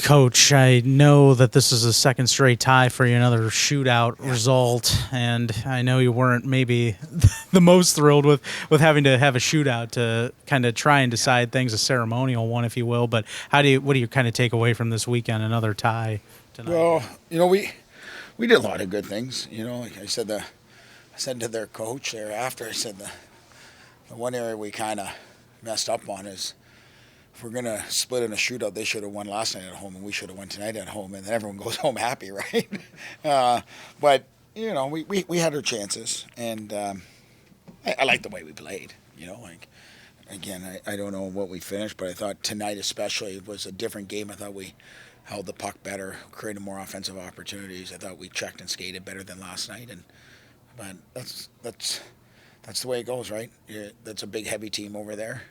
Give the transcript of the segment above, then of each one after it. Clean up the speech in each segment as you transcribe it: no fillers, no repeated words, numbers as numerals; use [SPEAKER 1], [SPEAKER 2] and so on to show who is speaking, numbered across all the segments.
[SPEAKER 1] Coach, I know that this is a second straight tie for you, another shootout result, and I know you weren't maybe the most thrilled with having to have a shootout to kind of try and decide things, a ceremonial one, if you will. But what do you kind of take away from this weekend, another tie tonight?
[SPEAKER 2] Well, we did a lot of good things. Like I said to their coach there after, I said the one area we kind of messed up on is if we're gonna split in a shootout, they should have won last night at home, and we should have won tonight at home, and then everyone goes home happy, right? But we had our chances, and I like the way we played. Like again, I don't know what we finished, but I thought tonight especially was a different game. I thought we held the puck better, created more offensive opportunities. I thought we checked and skated better than last night, but that's the way it goes, right? That's a big, heavy team over there,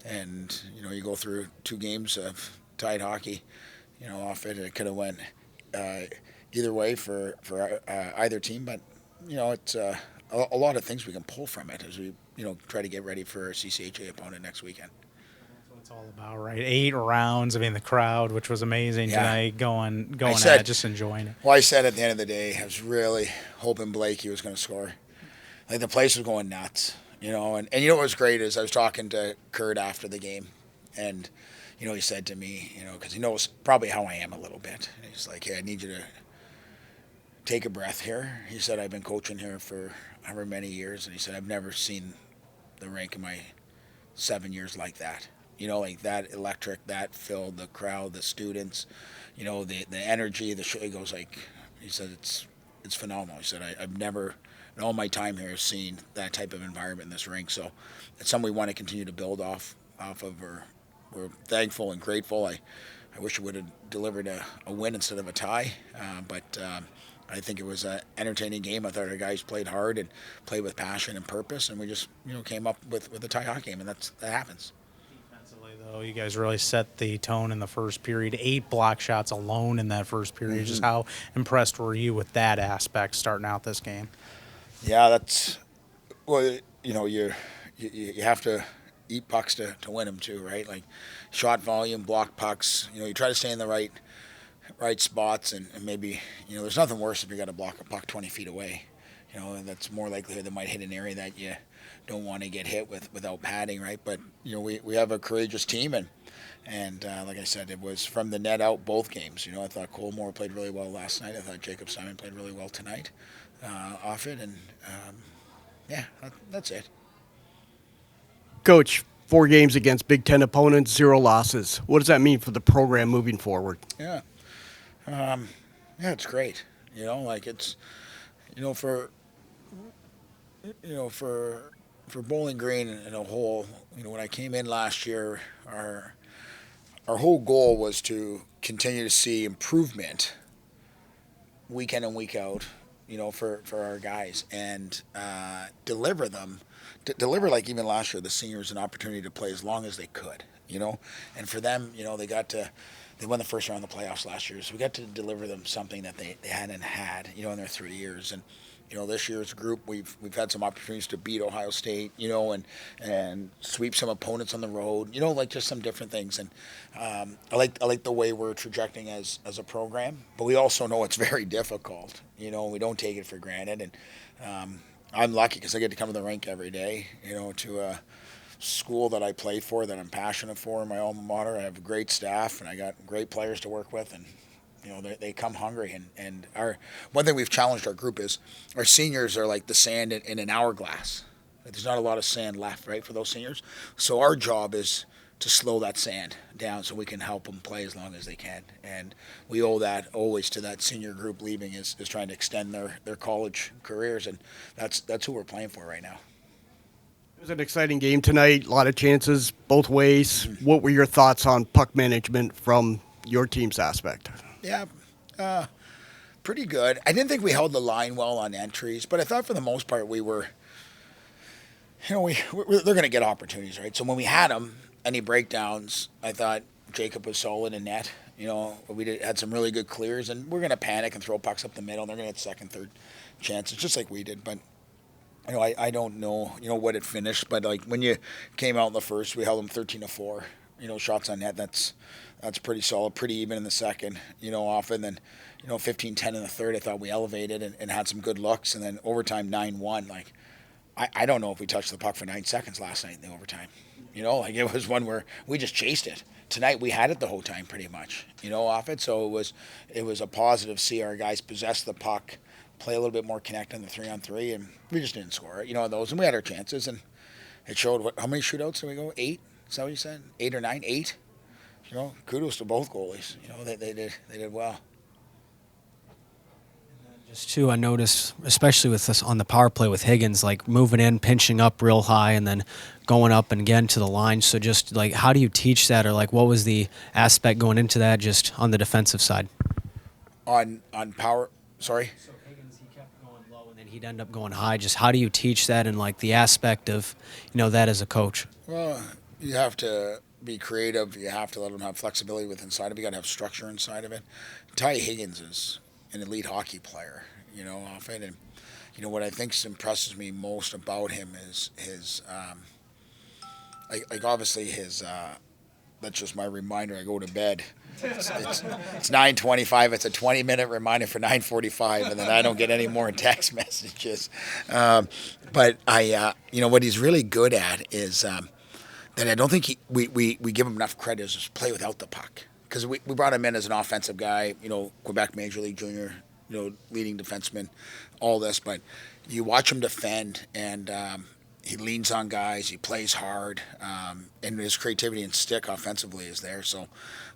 [SPEAKER 2] and you go through two games of tied hockey, off it. It could have went either way for either team, but it's a lot of things we can pull from it as we try to get ready for a CCHA opponent next weekend.
[SPEAKER 1] It's all about, right? 8 rounds. I mean, the crowd, which was amazing tonight, going
[SPEAKER 2] said,
[SPEAKER 1] at it, just enjoying it.
[SPEAKER 2] Well, I said at the end of the day, I was really hoping Blakey was going to score. Like the place was going nuts, and what was great is I was talking to Kurt after the game, and he said to me, because he knows probably how I am a little bit. He's like, "Hey, I need you to take a breath here." He said, "I've been coaching here for however many years," and he said, "I've never seen the rink in my 7 years like that." Like that electric, that filled, the crowd, the students, the energy, the show. He said, it's phenomenal. He said, I've never, in all my time here, seen that type of environment in this rink. So it's something we want to continue to build off of. We're thankful and grateful. I wish we would have delivered a win instead of a tie, but I think it was an entertaining game. I thought our guys played hard and played with passion and purpose, and we just came up with a tie hockey game, and that happens.
[SPEAKER 1] Though, you guys really set the tone in the first period. 8 block shots alone in that first period. Mm-hmm. Just how impressed were you with that aspect starting out this game?
[SPEAKER 2] Yeah, that's you have to eat pucks to win them too, right? Like shot volume, block pucks. You try to stay in the right spots, and maybe there's nothing worse if you got to block a puck 20 feet away. And that's more likely that might hit an area that you don't want to get hit without padding, right? But we have a courageous team, and like I said, it was from the net out both games. I thought Colmore played really well last night. I thought Jacob Simon played really well tonight off it, and that's it.
[SPEAKER 3] Coach, 4 games against Big Ten opponents, 0 losses. What does that mean for the program moving forward?
[SPEAKER 2] Yeah, it's great. It's for Bowling Green in a whole, when I came in last year, our whole goal was to continue to see improvement week in and week out, for our guys, and deliver like even last year, the seniors an opportunity to play as long as they could, and for them, they won the first round of the playoffs last year, so we got to deliver them something that they hadn't had, in their 3 years. And this year's group, we've had some opportunities to beat Ohio State, and sweep some opponents on the road, like just some different things. And I like the way we're trajecting as a program, but we also know it's very difficult. We don't take it for granted. And I'm lucky because I get to come to the rink every day, to a school that I play for, that I'm passionate for, my alma mater. I have a great staff, and I got great players to work with, and they come hungry, and our one thing we've challenged our group is our seniors are like the sand in an hourglass. There's not a lot of sand left, right, for those seniors. So our job is to slow that sand down so we can help them play as long as they can. And we owe that always to that senior group leaving is trying to extend their college careers, and that's who we're playing for right now.
[SPEAKER 3] It was an exciting game tonight, a lot of chances both ways. Mm-hmm. What were your thoughts on puck management from your team's aspect?
[SPEAKER 2] Yeah, pretty good. I didn't think we held the line well on entries, but I thought for the most part we were, they're going to get opportunities, right? So when we had them, any breakdowns, I thought Jacob was solid in net. We had some really good clears, and we're going to panic and throw pucks up the middle. And they're going to get second, third chances, just like we did. But I don't know, what it finished, but like when you came out in the first, we held them 13-4. shots on net. That's pretty solid, pretty even in the second. Often then, 15-10 in the third. I thought we elevated and had some good looks, and then overtime 9-1. Like I don't know if we touched the puck for 9 seconds last night in the overtime. Like it was one where we just chased it. Tonight we had it the whole time pretty much. Off it. So it was a positive to see our guys possess the puck, play a little bit more connect in the 3-on-3, and we just didn't score it. Those, and we had our chances, and it showed. How many shootouts did we go? 8? Is that what you said? 8 or 9? 8. Kudos to both goalies. They did well.
[SPEAKER 4] Just too, I noticed, especially with this on the power play with Higgins, like moving in, pinching up real high, and then going up and again to the line. So just like, how do you teach that, or like, what was the aspect going into that, just on the defensive side?
[SPEAKER 2] On power, sorry.
[SPEAKER 4] So Higgins, he kept going low, and then he'd end up going high. Just how do you teach that, and like the aspect of, that as a coach?
[SPEAKER 2] Well, you have to be creative. You have to let them have flexibility with inside of it. You got to have structure inside of it. Ty Higgins is an elite hockey player, off it. And, what I think impresses me most about him is his, obviously his, that's just my reminder. I go to bed. It's 9:25. It's a 20-minute reminder for 9:45, and then I don't get any more text messages. But what he's really good at is that I don't think we give him enough credit is just play without the puck. Because we brought him in as an offensive guy, Quebec Major League Junior, leading defenseman, all this. But you watch him defend, and he leans on guys, he plays hard, and his creativity and stick offensively is there. So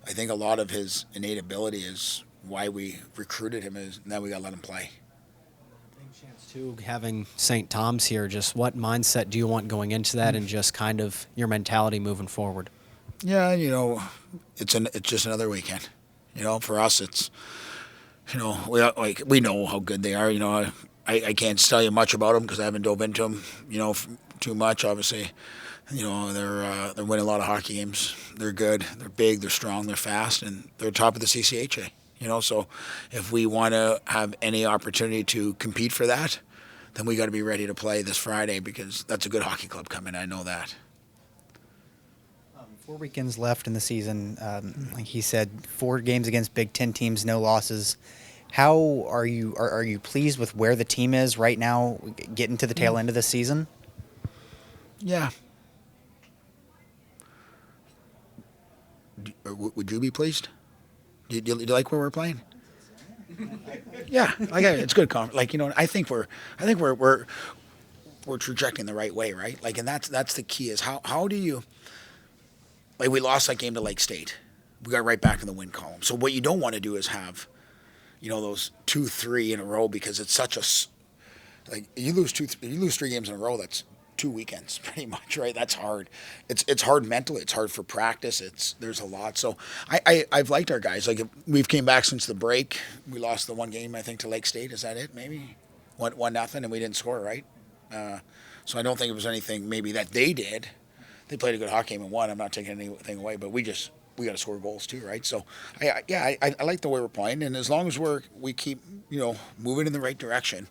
[SPEAKER 2] I think a lot of his innate ability is why we recruited him, and then we got to let him play.
[SPEAKER 4] Big chance, too, having St. Tom's here. Just what mindset do you want going into that, and just kind of your mentality moving forward?
[SPEAKER 2] Yeah, it's just another weekend. For us, it's we know how good they are. I can't tell you much about them because I haven't dove into them. Too much. Obviously, they're winning a lot of hockey games. They're good. They're big. They're strong. They're fast, and they're top of the CCHA. So if we want to have any opportunity to compete for that, then we got to be ready to play this Friday because that's a good hockey club coming. I know that.
[SPEAKER 5] 4 weekends left in the season. Like he said, 4 games against Big Ten teams, no losses. How are you pleased with where the team is right now, getting to the tail end of the season?
[SPEAKER 2] Yeah. Would you be pleased? Do you like where we're playing? Yeah, it's good. I think we're trajecting the right way, right? And that's the key is how do you. We lost that game to Lake State. We got right back in the win column. So what you don't want to do is have, those 2-3 in a row because it's such a you lose 3 games in a row. That's 2 weekends pretty much, right? That's hard. It's hard mentally. It's hard for practice. There's a lot. So I've liked our guys. We've came back since the break. We lost the 1 game I think to Lake State. Is that it? Maybe 1-0 and we didn't score, right? So I don't think it was anything maybe that they did. They played a good hockey game and won. I'm not taking anything away, but we got to score goals too, right? So, I like the way we're playing, and as long as we keep moving in the right direction,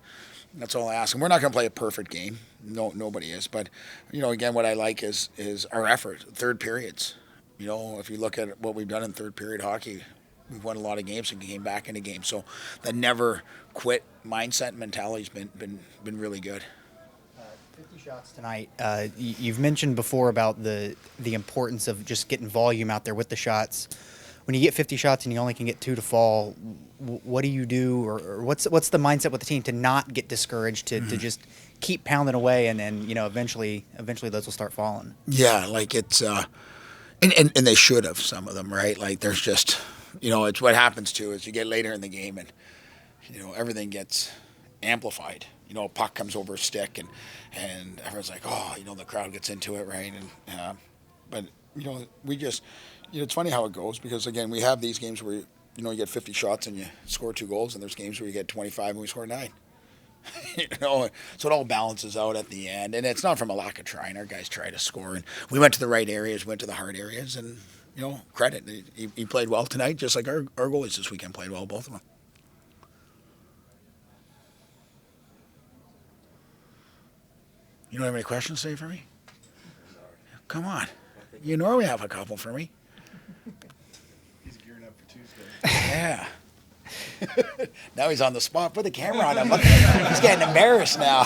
[SPEAKER 2] that's all I ask. And we're not going to play a perfect game. No, nobody is. But again, what I like is our effort, third periods. If you look at what we've done in third period hockey, we've won a lot of games and came back into games. So the never quit mindset and mentality's been really good.
[SPEAKER 5] 50 shots tonight. You've mentioned before about the importance of just getting volume out there with the shots. When you get 50 shots and you only can get 2 to fall, what do you do, or what's the mindset with the team to not get discouraged, to just keep pounding away, and then eventually those will start falling?
[SPEAKER 2] Yeah, it's and they should have, some of them, right? There's just it's what happens too is you get later in the game and everything gets amplified. A puck comes over a stick and everyone's like, oh, the crowd gets into it, right? And but we just it's funny how it goes because again we have these games where you get 50 shots and you score 2 goals, and there's games where you get 25 and we score 9. So it all balances out at the end, and it's not from a lack of trying. Our guys try to score, and we went to the right areas, went to the hard areas, and credit. He played well tonight, just like our goalies this weekend played well, both of them. You don't have any questions, say for me? Come on. You normally have a couple for me.
[SPEAKER 3] He's gearing up for Tuesday.
[SPEAKER 2] Yeah. Now he's on the spot. Put the camera on him. He's getting embarrassed now.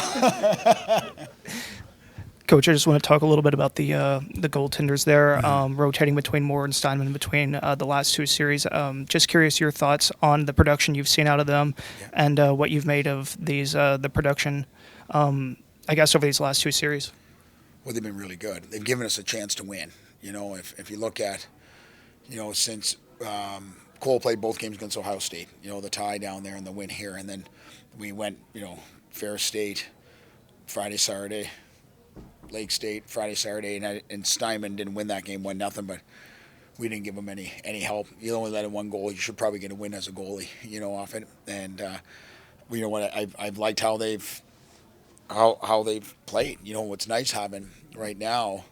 [SPEAKER 6] Coach, I just want to talk a little bit about the goaltenders there, rotating between Moore and Steinman between the last two series. Just curious your thoughts on the production you've seen out of them, and what you've made of these the production, I guess, over these last two series.
[SPEAKER 2] Well, they've been really good. They've given us a chance to win. If you look at, since Cole played both games against Ohio State, the tie down there and the win here, and then we went, Fair State, Friday, Saturday. Lake State Friday, Saturday, and Steinman didn't win that game 1-0, but we didn't give them any help. You only let in one goal. You should probably get a win as a goalie, off it. And what I've liked how they've played. What's nice having right now,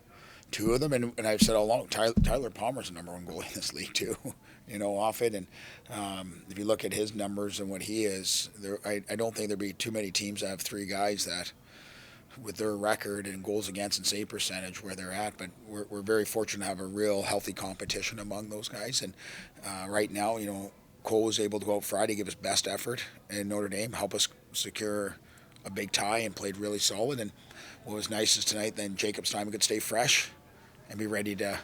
[SPEAKER 2] two of them, and I've said all along, Tyler Palmer's the number one goalie in this league too. Off it, and if you look at his numbers and what he is, I don't think there'd be too many teams that have three guys that, with their record and goals against and save percentage where they're at, but we're very fortunate to have a real healthy competition among those guys. And right now, Cole was able to go out Friday, give his best effort in Notre Dame, help us secure a big tie, and played really solid. And what was nice is tonight, then Jacob Steinman could stay fresh and be ready to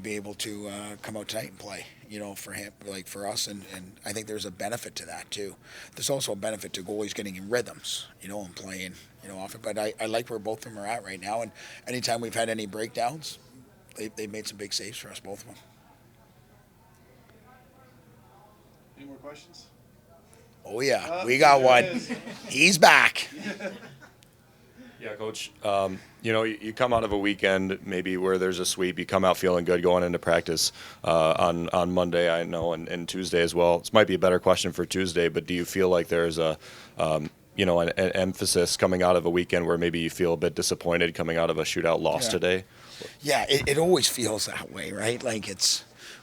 [SPEAKER 2] be able to come out tonight and play, for him, like for us. And I think there's a benefit to that too. There's also a benefit to goalies getting in rhythms, and playing, off it. But I like where both of them are at right now. And anytime we've had any breakdowns, they've made some big saves for us, both of them.
[SPEAKER 3] Any more questions?
[SPEAKER 2] Oh yeah, we got one. He's back.
[SPEAKER 7] Yeah, Coach. You come out of a weekend maybe where there's a sweep. You come out feeling good going into practice on Monday, I know, and Tuesday as well. This might be a better question for Tuesday, but do you feel like there's an emphasis coming out of a weekend where maybe you feel a bit disappointed coming out of a shootout loss today?
[SPEAKER 2] Yeah, it always feels that way, right? Like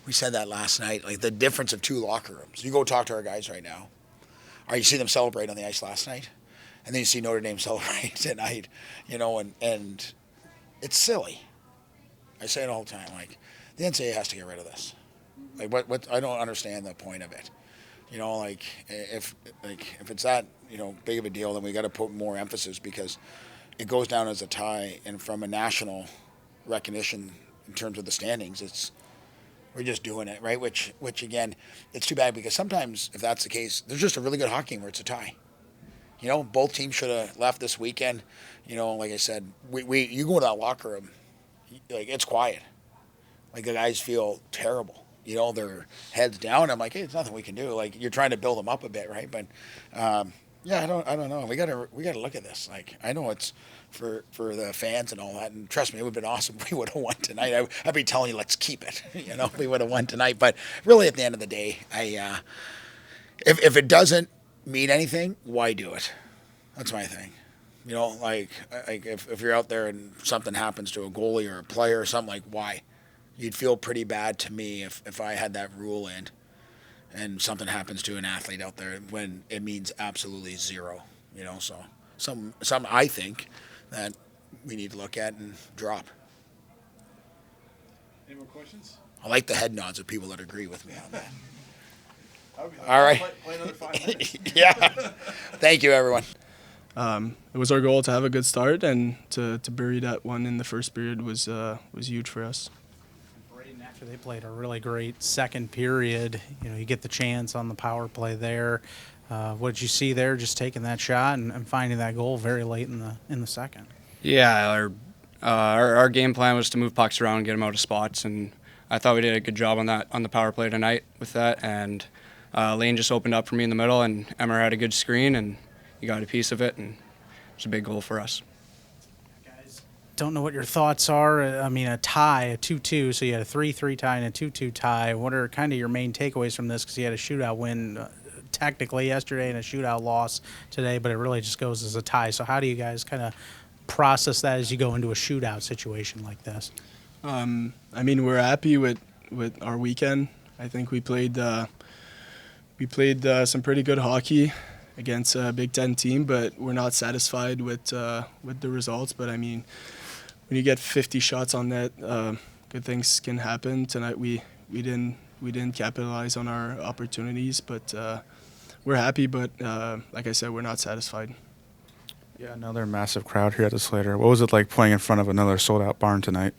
[SPEAKER 2] we said that last night, like the difference of two locker rooms. You go talk to our guys right now, or you see them celebrate on the ice last night, and then you see Notre Dame celebrate tonight, and it's silly. I say it all the time, like, the NCAA has to get rid of this. Like, what I don't understand the point of it. If it's that, big of a deal, then we got to put more emphasis, because it goes down as a tie, and from a national recognition in terms of the standings, we're just doing it, right? Which again, it's too bad, because sometimes if that's the case, there's just a really good hockey game where it's a tie. Both teams should have left this weekend. Like I said, you go to that locker room, like, it's quiet. Like, the guys feel terrible. Their heads down. I'm like, hey, there's nothing we can do. Like, you're trying to build them up a bit, right? But yeah, I don't know. We gotta look at this. Like, I know it's for the fans and all that, and trust me, it would have been awesome if we would have won tonight. I'd be telling you, let's keep it. If we would have won tonight. But really, at the end of the day, if it doesn't mean anything, why do it? That's my thing. Like if you're out there and something happens to a goalie or a player or something, like, why? You'd feel pretty bad to me if I had that rule in and something happens to an athlete out there when it means absolutely zero. So some I think that we need to look at and drop.
[SPEAKER 3] Any more questions?
[SPEAKER 2] I like the head nods of people that agree with me on that. All right.
[SPEAKER 3] Play another 5 minutes.
[SPEAKER 2] Yeah. Thank you, everyone.
[SPEAKER 8] It was our goal to have a good start, and to bury that one in the first period was huge for us.
[SPEAKER 1] Braden, after they played a really great second period, you get the chance on the power play there. What did you see there? Just taking that shot and finding that goal very late in the second.
[SPEAKER 9] Yeah, our game plan was to move pucks around and get them out of spots, and I thought we did a good job on the power play tonight with that. And Lane just opened up for me in the middle, and Emmer had a good screen, and he got a piece of it, and it was a big goal for us.
[SPEAKER 1] Guys, don't know what your thoughts are. I mean, a tie, a 2-2, so you had a 3-3 tie and a 2-2 tie. What are kind of your main takeaways from this? Because you had a shootout win technically yesterday and a shootout loss today, but it really just goes as a tie. So how do you guys kind of process that as you go into a shootout situation like this?
[SPEAKER 8] I mean, we're happy with our weekend. I think we played some pretty good hockey against a Big Ten team, but we're not satisfied with the results. But I mean, when you get 50 shots on net, good things can happen. Tonight we didn't capitalize on our opportunities, but we're happy. But like I said, we're not satisfied.
[SPEAKER 10] Yeah, another massive crowd here at the Slater. What was it like playing in front of another sold-out barn tonight?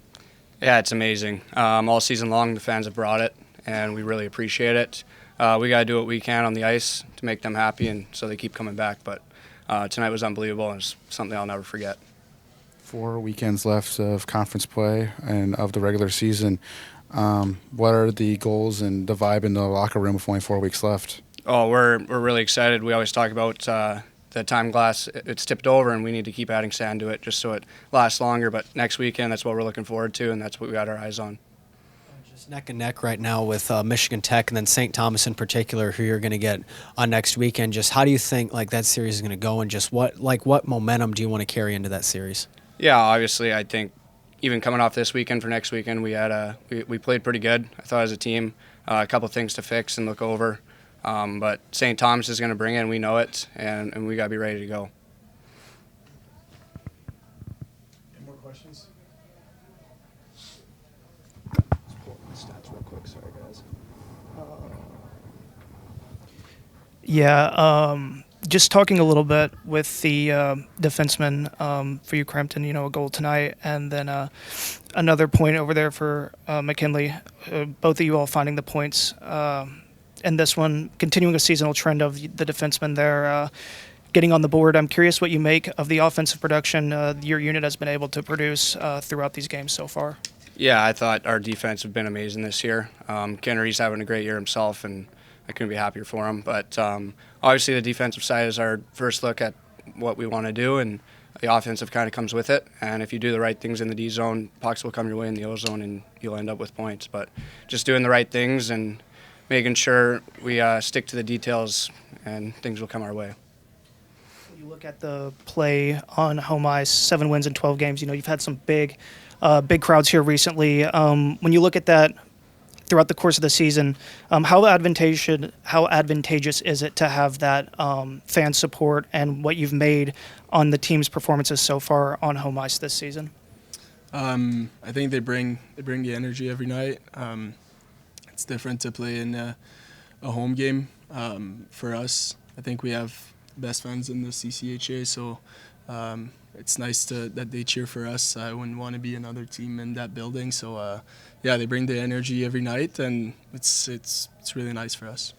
[SPEAKER 9] Yeah, it's amazing. All season long, the fans have brought it, and we really appreciate it. We got to do what we can on the ice to make them happy, and so they keep coming back. But tonight was unbelievable, and it's something I'll never forget.
[SPEAKER 10] 4 weekends left of conference play and of the regular season. What are the goals and the vibe in the locker room with only 4 weeks left?
[SPEAKER 9] Oh, we're really excited. We always talk about the time glass. It's tipped over, and we need to keep adding sand to it just so it lasts longer. But next weekend, that's what we're looking forward to, and that's what we got our eyes on.
[SPEAKER 4] Just neck and neck right now with Michigan Tech and then St. Thomas in particular, who you're going to get on next weekend. Just how do you think like that series is going to go, and just what momentum do you want to carry into that series?
[SPEAKER 9] Yeah, obviously, I think even coming off this weekend for next weekend, we played pretty good. I thought as a team, a couple things to fix and look over. But St. Thomas is going to bring it, and we know it, and we got to be ready to go.
[SPEAKER 8] Any more questions?
[SPEAKER 3] Stats real quick, sorry guys.
[SPEAKER 6] Yeah, just talking a little bit with the defenseman for you, Crampton, a goal tonight, and then another point over there for McKinley. Both of you all finding the points. And this one, continuing a seasonal trend of the defenseman there getting on the board. I'm curious what you make of the offensive production your unit has been able to produce throughout these games so far.
[SPEAKER 9] Yeah, I thought our defense has been amazing this year. Kennedy's having a great year himself, and I couldn't be happier for him. But obviously the defensive side is our first look at what we want to do, and the offensive kind of comes with it. And if you do the right things in the D zone, pucks will come your way in the O zone, and you'll end up with points. But just doing the right things and making sure we stick to the details, and things will come our way.
[SPEAKER 6] You look at the play on home ice, 7 wins in 12 games. You've had some big crowds here recently. When you look at that throughout the course of the season, how advantageous is it to have that fan support and what you've made on the team's performances so far on home ice this season?
[SPEAKER 8] I think they bring the energy every night. It's different to play in a home game. For us, I think we have the best fans in the CCHA, so it's nice that they cheer for us. I wouldn't want to be another team in that building, so yeah, they bring the energy every night, and it's really nice for us.